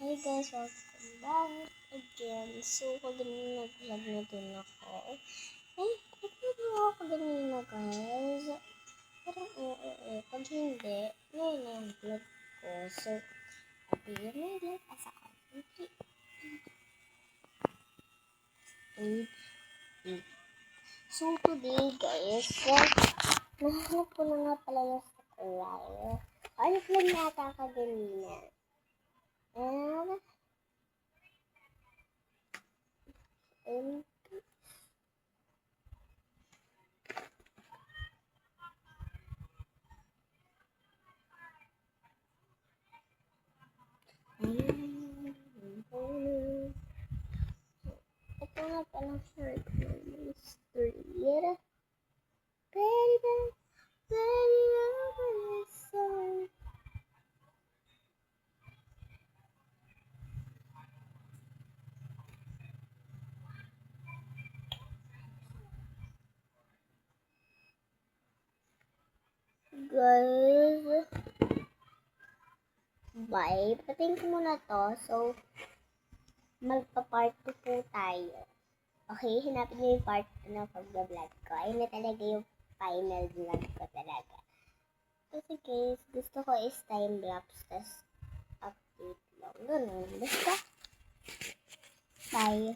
Hey guys, welcome back again. So, kanina nag-vlog na din ako. Nag-vlog na ako kanina guys. Parang pag hindi, ngayon na yung vlog ko. So, abigyan na yung vlog as ako. So, today guys, nahanap ko na nga pala yung saklay. Ano vlog na ata ka kanina? And ito nga pala short naman street. Baby, baby, over song. Guys, bye. Patingin ko muna to. So, magpa-part 2 po tayo. Okay, hanapin niyo yung part 2 ng pag-vlog ko. Ayun na talaga yung final vlog ko talaga. Kasi guys, gusto ko is time-lapse, tas update lang. Ganun. Basta, bye.